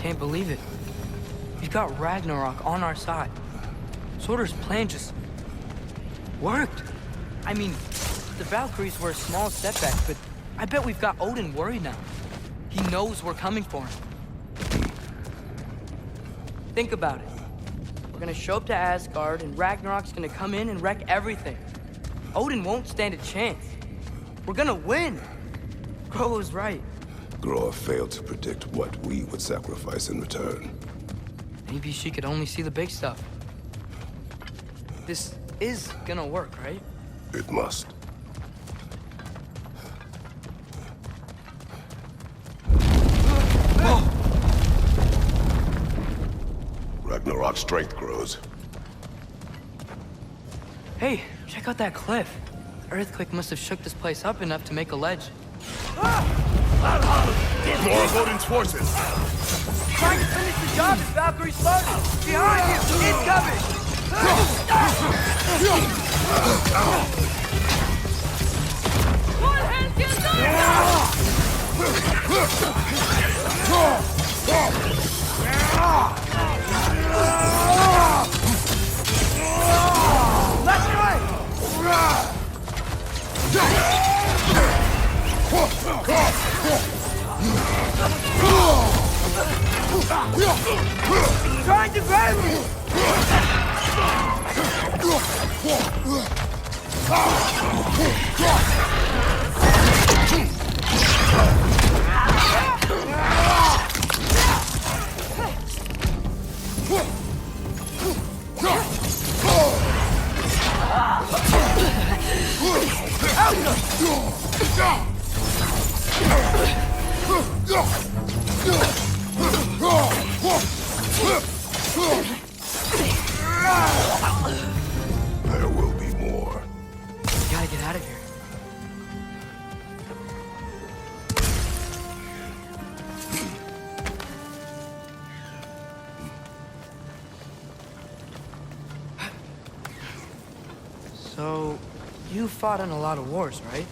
can't believe it. We've got Ragnarok on our side. Surtur's plan just worked. I mean, the Valkyries were a small setback, but I bet we've got Odin worried now. He knows we're coming for him. Think about it. We're gonna show up to Asgard, and Ragnarok's gonna come in and wreck everything. Odin won't stand a chance. We're gonna win. Groa was right. Groa failed to predict what we would sacrifice in return. Maybe she could only see the big stuff. This is gonna work, right? It must. Ragnarok's strength grows. Hey, check out that cliff. The earthquake must have shook this place up enough to make a ledge. More of Odin's forces! Trying to finish the job as Valkyrie started! Behind you! Incoming! One hand gets Left, right! Trying to grab me! There will be more. We gotta get out of here. So, you fought in a lot of wars, right?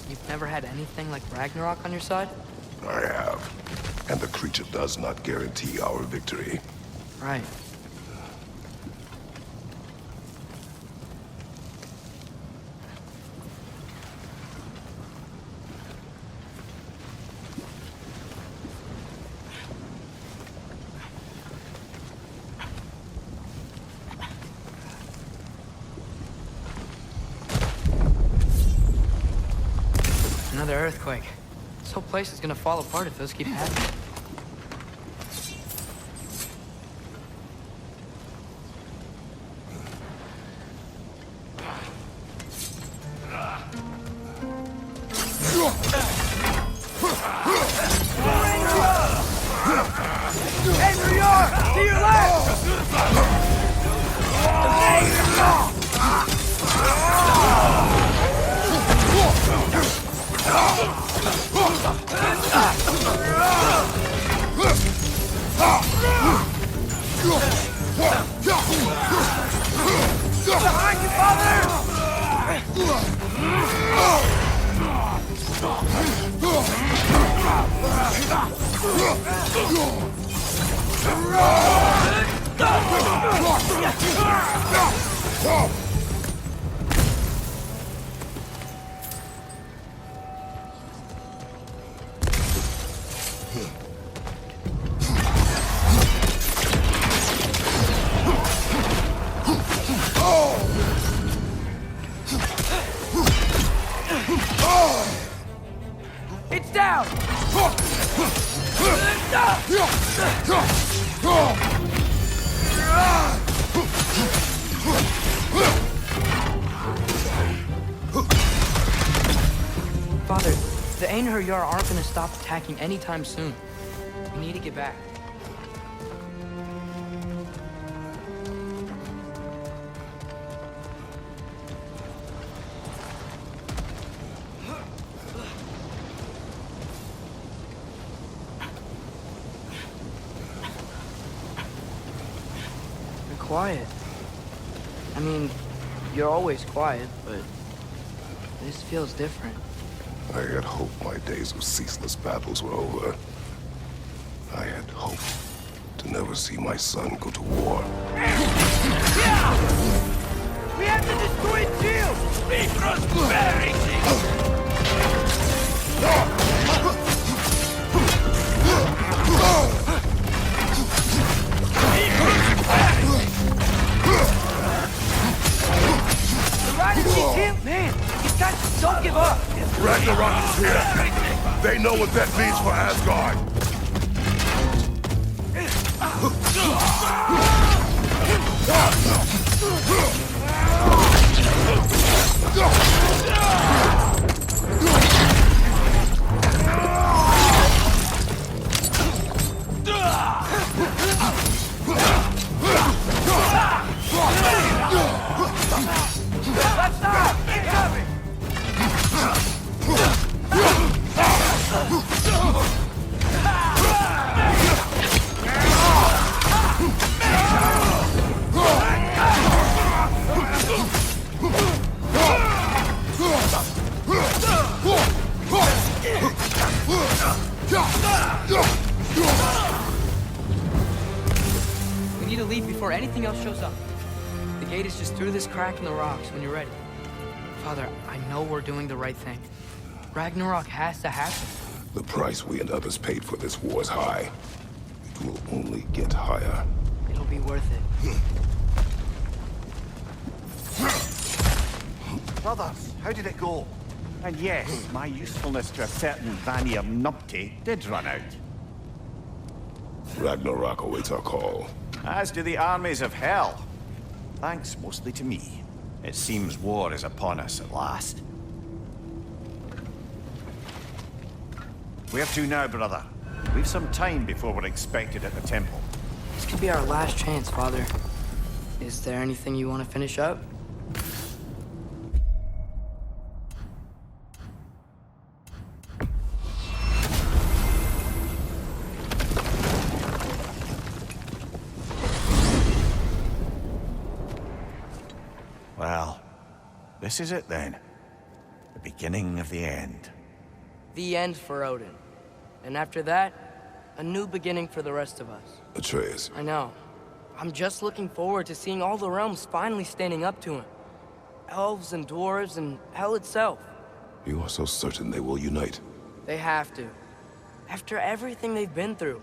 You've never had anything like Ragnarok on your side? I have. And the creature does not guarantee our victory. Right. Another earthquake. This whole place is gonna fall apart if those keep happening. Hey, there you are! To your left! Behind you, father! It's down! Father, the Einherjar aren't gonna stop attacking anytime soon. We need to get back. You're quiet. I mean, you're always quiet, but this feels different. I had hoped my days of ceaseless battles were over. I had hoped to never see my son go to war. We have to destroy its shield! Be prosperity! The riders need him! Man, these guys don't give up! Ragnarok is here! They know what that means for Asgard! Left side! Get coming! We need to leave before anything else shows up. The gate is just through this crack in the rocks when you're ready. Father, I know we're doing the right thing. Ragnarok has to happen. The price we and others paid for this war is high. It will only get higher. It'll be worth it. Brothers, how did it go? And yes, my usefulness to a certain Vanir numpty did run out. Ragnarok awaits our call. As do the armies of hell. Thanks mostly to me. It seems war is upon us at last. Where to now, brother? We've some time before we're expected at the temple. This could be our last chance, Father. Is there anything you want to finish up? Well, this is it then. The beginning of the end. The end for Odin. And after that, a new beginning for the rest of us. Atreus, I know. I'm just looking forward to seeing all the realms finally standing up to him. Elves and dwarves and hell itself. you are so certain they will unite. They have to. After everything they've been through.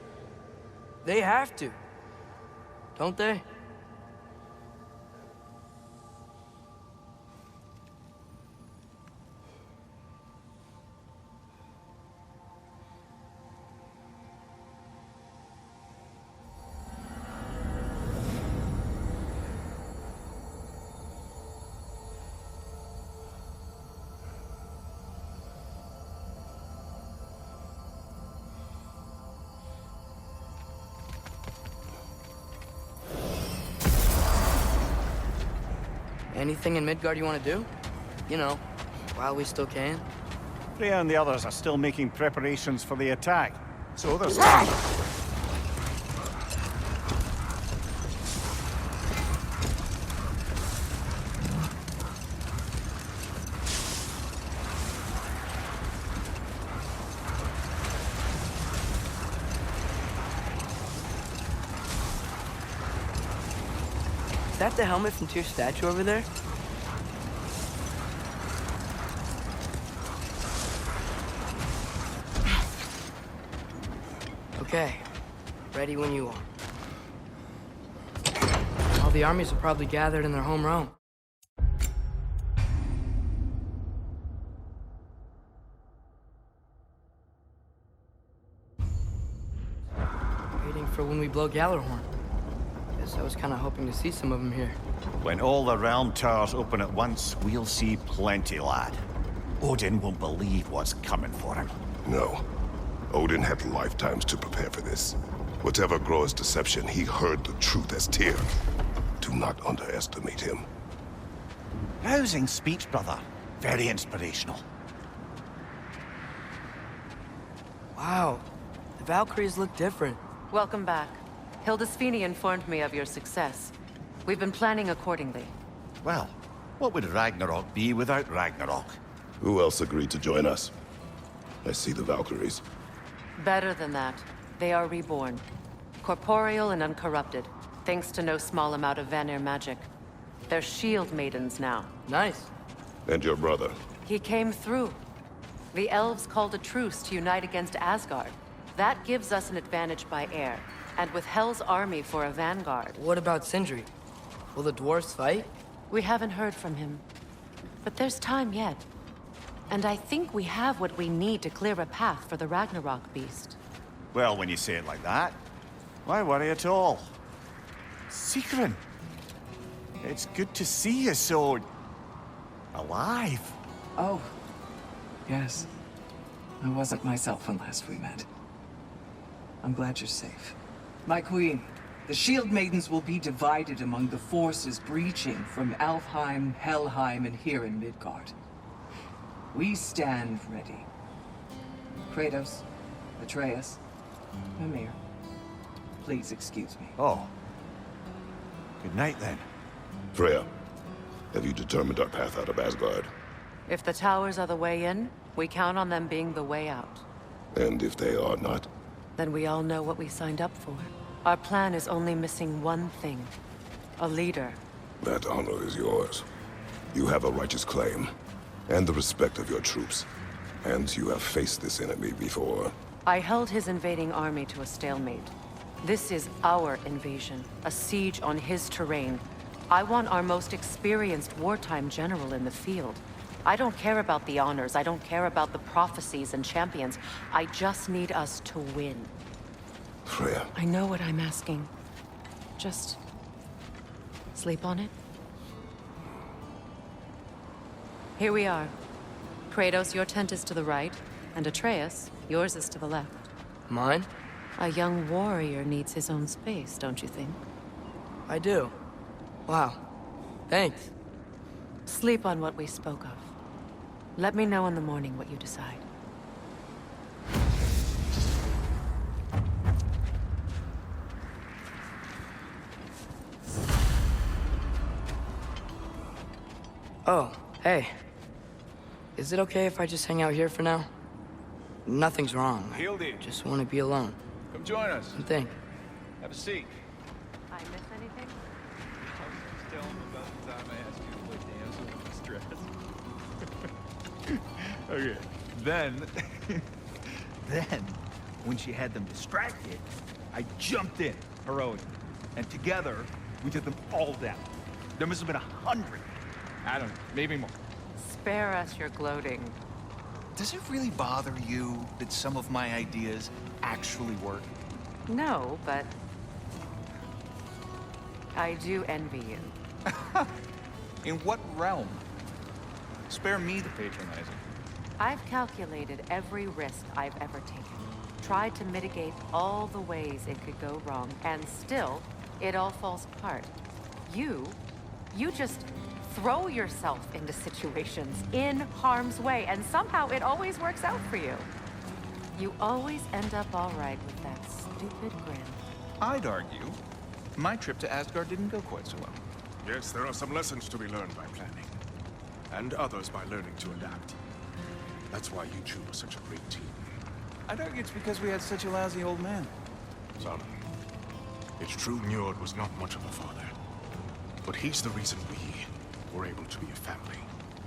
They have to. Don't they? Anything in Midgard you want to do? You know, while we still can. Freya and the others are still making preparations for the attack. So there's... Is that the helmet from Tyr's statue over there? Okay. Ready when you are. All the armies are probably gathered in their home realm. Waiting for when we blow Gjallarhorn. Guess I was kind of hoping to see some of them here. When all the realm towers open at once, we'll see plenty, lad. Odin won't believe what's coming for him. No. Odin had lifetimes to prepare for this. Whatever Groa's deception, he heard the truth as Tyr. Do not underestimate him. Rousing speech, brother. Very inspirational. Wow. The Valkyries look different. Welcome back. Hildisvini informed me of your success. We've been planning accordingly. Well, what would Ragnarok be without Ragnarok? Who else agreed to join us? I see the Valkyries. Better than that. They are reborn. Corporeal and uncorrupted, thanks to no small amount of Vanir magic. They're shield maidens now. Nice. And your brother? He came through. The elves called a truce to unite against Asgard. That gives us an advantage by air, and with Hell's army for a vanguard. What about Sindri? Will the dwarves fight? We haven't heard from him. But there's time yet. And I think we have what we need to clear a path for the Ragnarok beast. Well, when you say it like that, why worry at all? Secret. It's good to see you so... alive. Oh, yes. I wasn't myself when last we met. I'm glad you're safe. My queen, the Shield Maidens will be divided among the forces breaching from Alfheim, Helheim, and here in Midgard. We stand ready. Kratos, Atreus, Mimir, please excuse me. Oh. Good night, then. Freya, have you determined our path out of Asgard? If the towers are the way in, we count on them being the way out. And if they are not? Then we all know what we signed up for. Our plan is only missing one thing. A leader. That honor is yours. You have a righteous claim, and the respect of your troops. And you have faced this enemy before. I held his invading army to a stalemate. This is our invasion, a siege on his terrain. I want our most experienced wartime general in the field. I don't care about the honors, I don't care about the prophecies and champions. I just need us to win. Freya. I know what I'm asking. Just... sleep on it? Here we are. Kratos, your tent is to the right, and Atreus, yours is to the left. Mine? A young warrior needs his own space, don't you think? I do. Wow. Thanks. Sleep on what we spoke of. Let me know in the morning what you decide. Oh, hey. Is it okay if I just hang out here for now? Nothing's wrong. Hildy, Just want to be alone come join us. and think. Have a seat. I miss anything? Just tell him about the time I asked you to play damsel in distress. Okay. Then, when she had them distracted, I jumped in, heroically. And together, we took them all down. There must have been 100. I don't know, maybe more. Spare us your gloating. Does it really bother you that some of my ideas actually work? No, but... I do envy you. In what realm? Spare me the patronizing. I've calculated every risk I've ever taken. Tried to mitigate all the ways it could go wrong, and still, it all falls apart. You just throw yourself into situations in harm's way, and somehow it always works out for you. You always end up all right with that stupid grin. I'd argue my trip to Asgard didn't go quite so well. Yes, there are some lessons to be learned by planning. And others by learning to adapt. That's why you two are such a great team. I'd argue it's because we had such a lousy old man. Son, it's true Njord was not much of a father. But he's the reason we were able to be a family.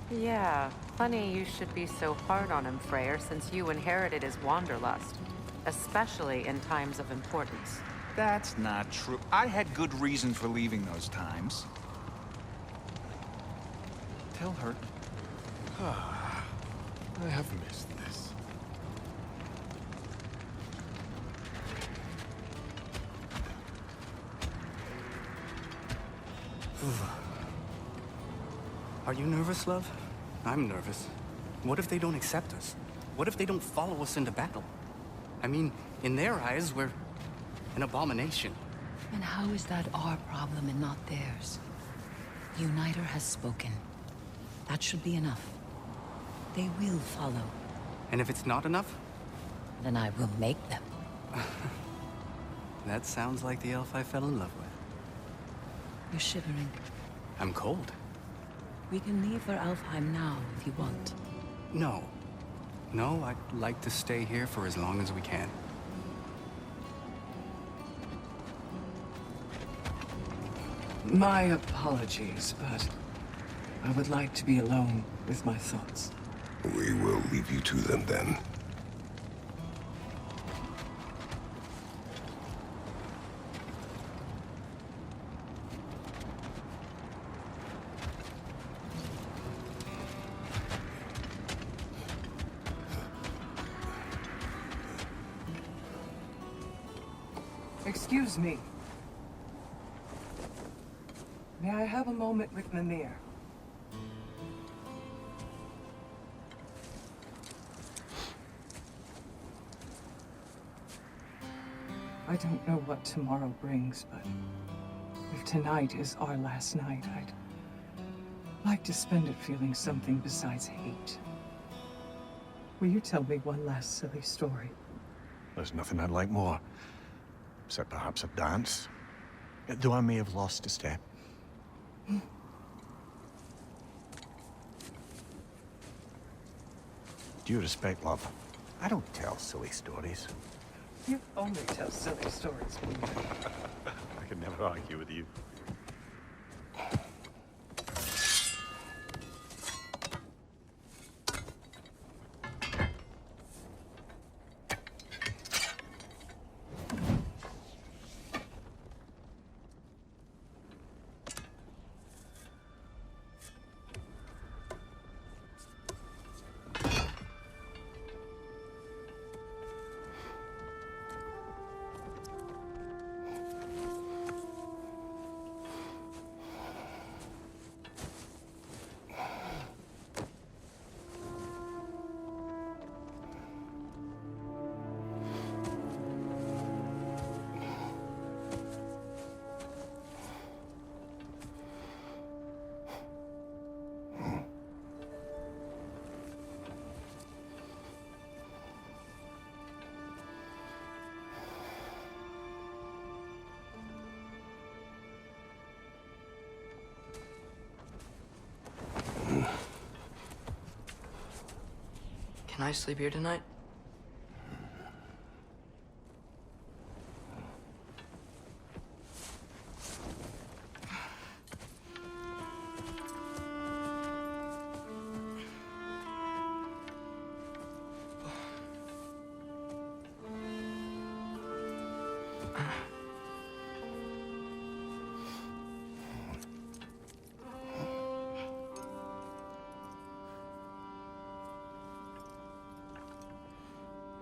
Yeah, funny you should be so hard on him, Freyr, since you inherited his wanderlust. Especially in times of importance. That's not true. I had good reason for leaving those times. Tell her. I have missed this. Are you nervous, love? I'm nervous. What if they don't accept us? What if they don't follow us into battle? I mean, in their eyes, we're an abomination. And how is that our problem and not theirs? Uniter has spoken. That should be enough. They will follow. And if it's not enough? Then I will make them. That sounds like the elf I fell in love with. You're shivering. I'm cold. We can leave for Alfheim now if you want. No. No, I'd like to stay here for as long as we can. My apologies, but I would like to be alone with my thoughts. We will leave you to them then. Excuse me. May I have a moment with Mimir? I don't know what tomorrow brings, but if tonight is our last night, I'd like to spend it feeling something besides hate. Will you tell me one last silly story? There's nothing I'd like more. Except perhaps a dance. Though I may have lost a step. Due respect, love. I don't tell silly stories. You only tell silly stories, Mimir. I can never argue with you. Can I sleep here tonight?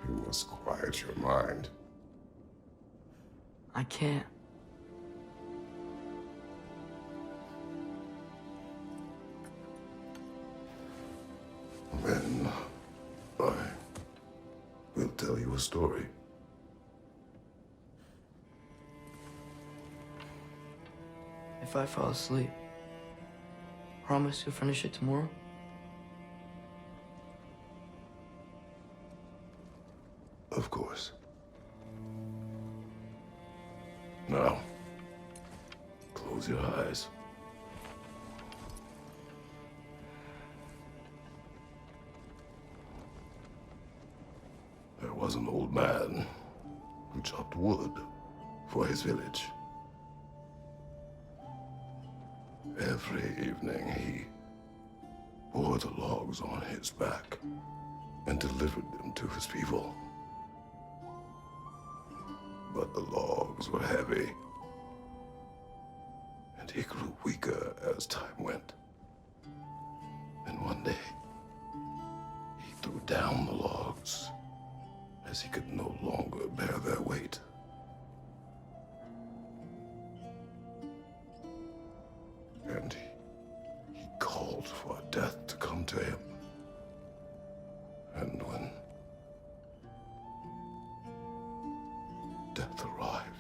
You must quiet your mind. I can't. Then I will tell you a story. If I fall asleep, promise you'll finish it tomorrow? Of course. Now, close your eyes. There was an old man who chopped wood for his village. Every evening he bore the logs on his back and delivered them to his people. But the logs were heavy, and he grew weaker as time went. And one day, he threw down the logs as he could no longer bear their weight. And he called for death to come to him. And when death arrived,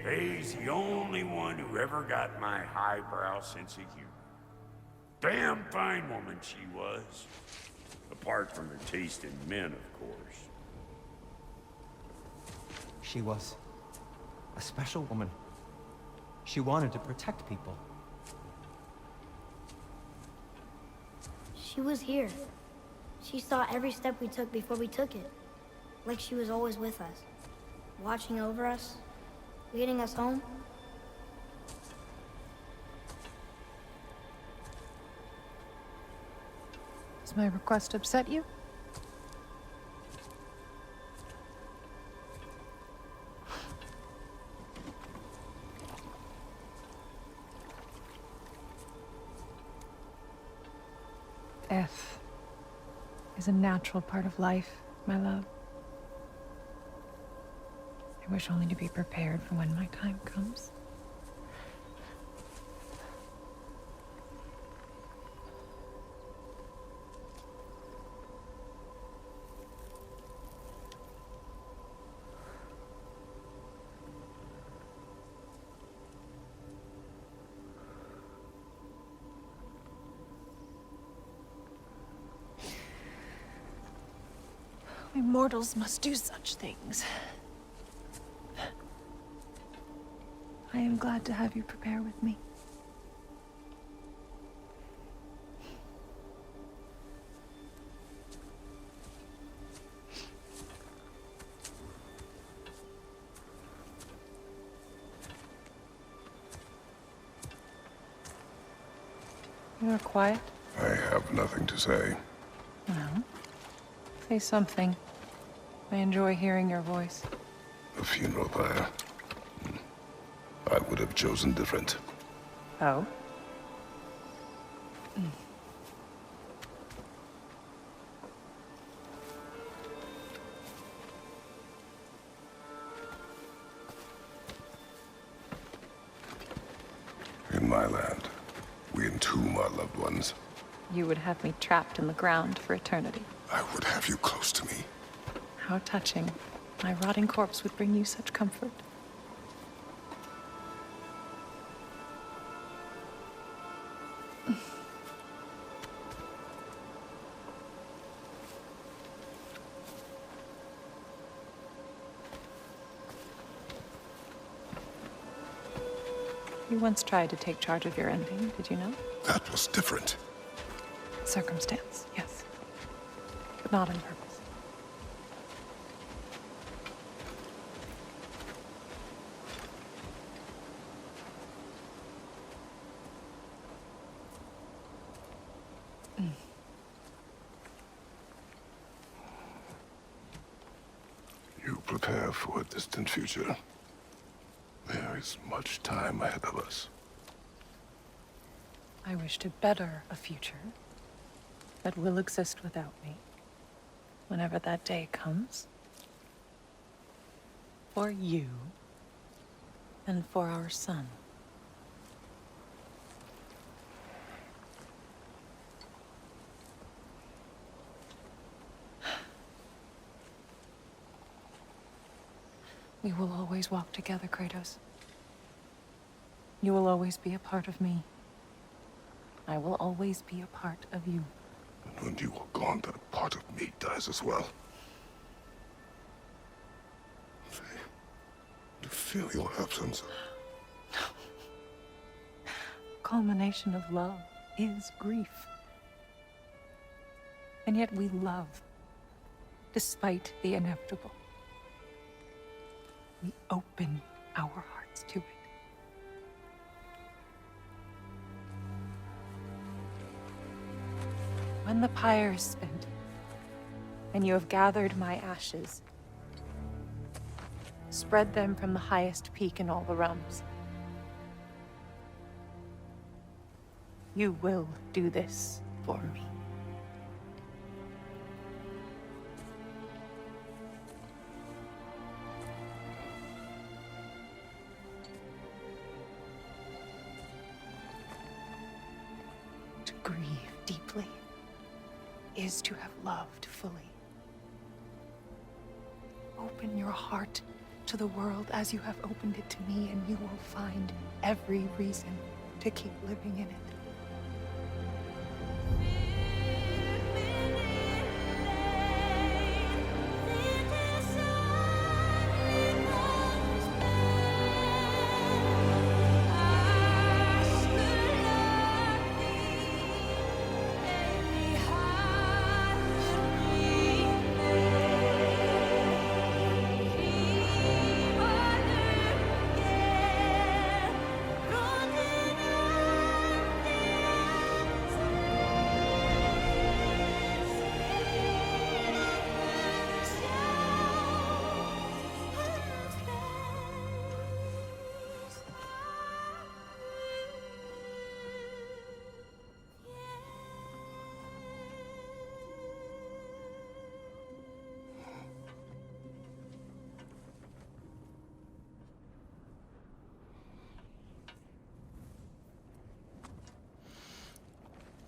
Faye's the only one who ever got my highbrow sense of humor. Damn fine woman she was. Apart from her taste in men, of course. She was a special woman. She wanted to protect people. She was here. She saw every step we took before we took it. Like she was always with us. Watching over us. Leading us home. Does my request upset you? Death is a natural part of life, my love. I wish only to be prepared for when my time comes. We mortals must do such things. I am glad to have you prepare with me. You are quiet? I have nothing to say. Well, say something. I enjoy hearing your voice. A funeral pyre. I would have chosen different. Oh? In my land, we entomb our loved ones. You would have me trapped in the ground for eternity. I would have you close to me. How touching. My rotting corpse would bring you such comfort. You once tried to take charge of your ending, did you know? That was different. Circumstance, yes. But not on purpose. You prepare for a distant future. There is much time ahead of us. I wish to better a future that will exist without me, whenever that day comes. For you, and for our son. We will always walk together, Kratos. You will always be a part of me. I will always be a part of you. And when you are gone, that part of me dies as well. To feel your absence. Culmination of love is grief. And yet we love, despite the inevitable. We open our hearts to it. When the pyre is spent, and you have gathered my ashes, spread them from the highest peak in all the realms. You will do this for me. To grieve deeply is to have loved fully. Open your heart to the world as you have opened it to me, and you will find every reason to keep living in it.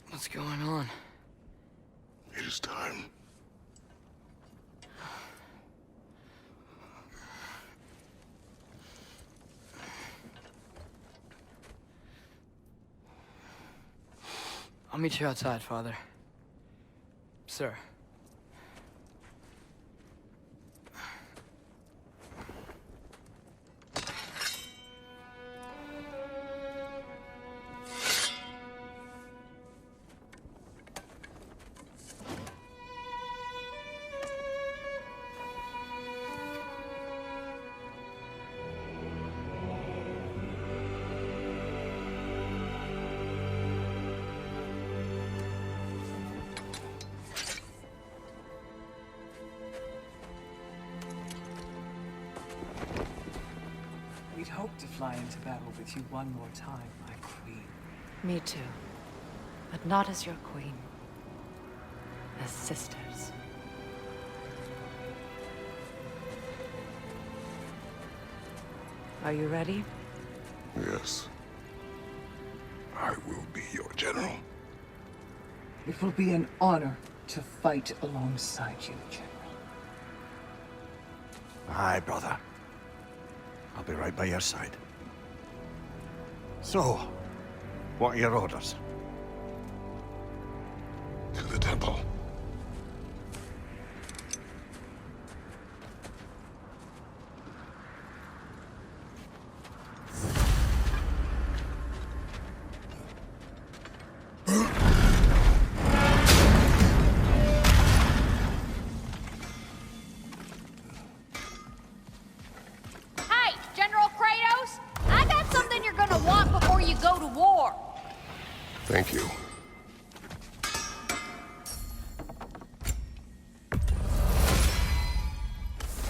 What's going on? It is time. I'll meet you outside, Father. Sir. We'd hoped to fly into battle with you one more time, my queen. Me too. But not as your queen. As sisters. Are you ready? Yes. I will be your general. It will be an honor to fight alongside you, General. Aye, brother. I'll be right by your side. So, what are your orders? To the temple. Hey, General Kratos! I got something you're gonna want before you go to war. Thank you.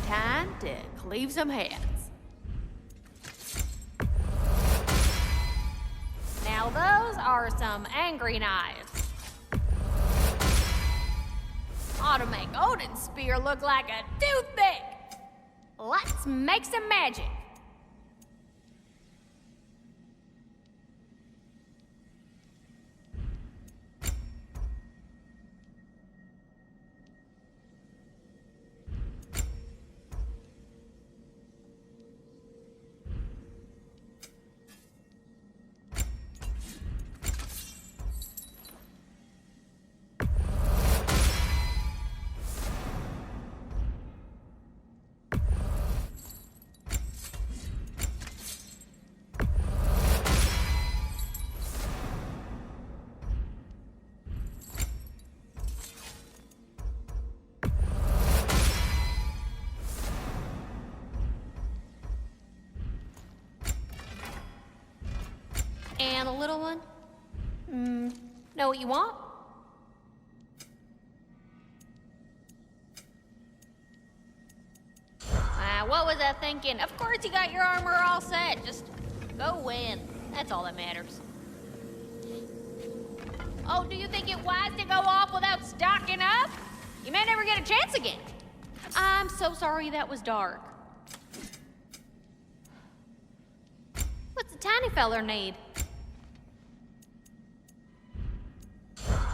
Time to cleave some heads. Now those are some angry knives. Ought to make Odin's spear look like a toothpick. Let's make some magic. And a little one? Know what you want? What was I thinking? Of course you got your armor all set. Just go win. That's all that matters. Oh, do you think it wise to go off without stocking up? You may never get a chance again. I'm so sorry that was dark. What's the tiny feller need?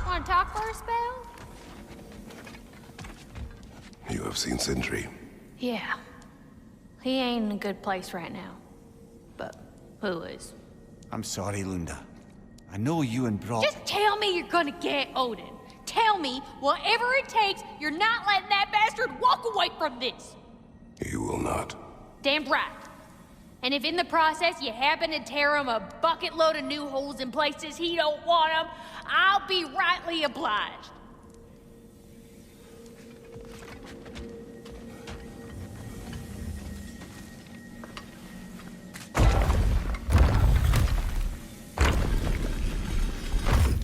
Want to talk for a spell? You have seen Sindri. Yeah. He ain't in a good place right now. But who is? I'm sorry, Lunda. I know you and Brock... Just tell me you're gonna get Odin. Tell me, whatever it takes, you're not letting that bastard walk away from this. He will not. Damn right. And if in the process you happen to tear him a bucket load of new holes in places he don't want them, I'll be rightly obliged.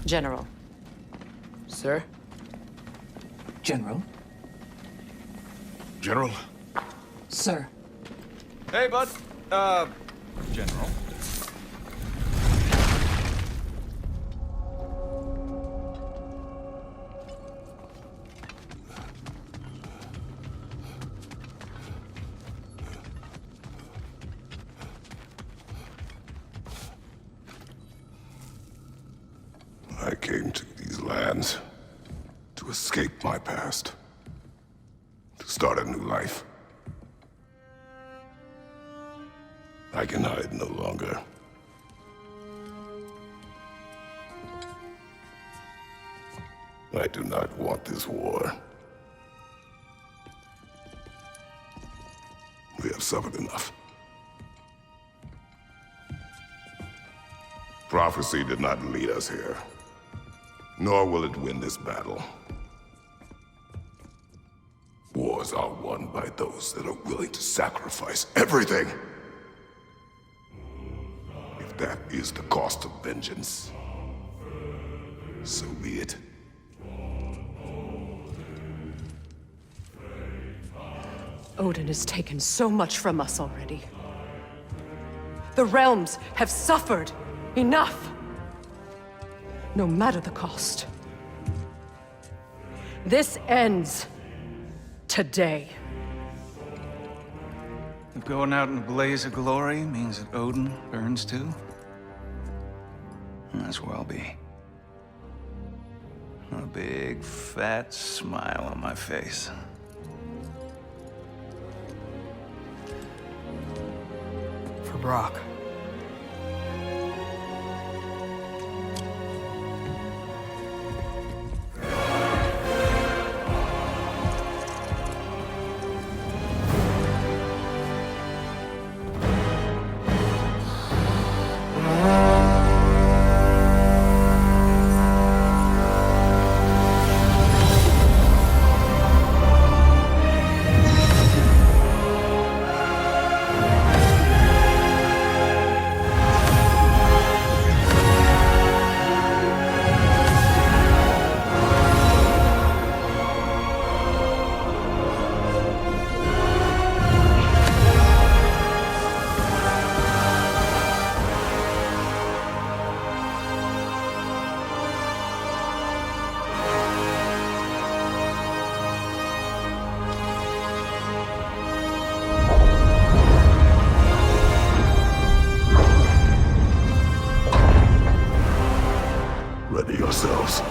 General. Sir? General? General? Sir. Hey, bud. General. I came to these lands to escape my past, to start a new life. I can hide no longer. I do not want this war. We have suffered enough. Prophecy did not lead us here, nor will it win this battle. Wars are won by those that are willing to sacrifice everything. If that is the cost of vengeance, so be it. Odin has taken so much from us already. The realms have suffered enough, no matter the cost. This ends today. If going out in a blaze of glory means that Odin burns too, that's where I'll be. A big, fat smile on my face. For Brock. Ready yourselves.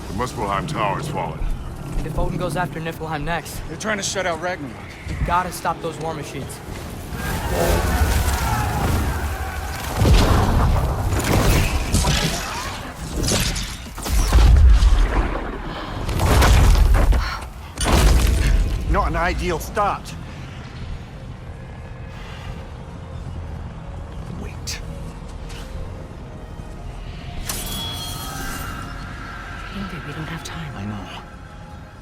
The Muspelheim Tower has fallen. If Odin goes after Niflheim next, They're trying to shut out Ragnarok. we gotta stop those war machines. Not an ideal start. Wait. Ingrid, we don't have time. I know.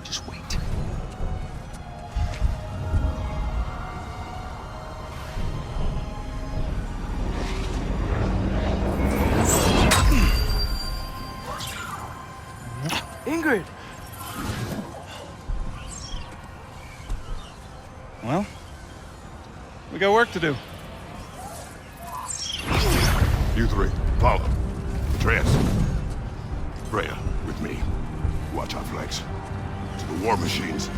Just wait. Ingrid! Well, We got work to do. You three, follow. Atreus. Freya, with me. Watch our flanks. To the war machines.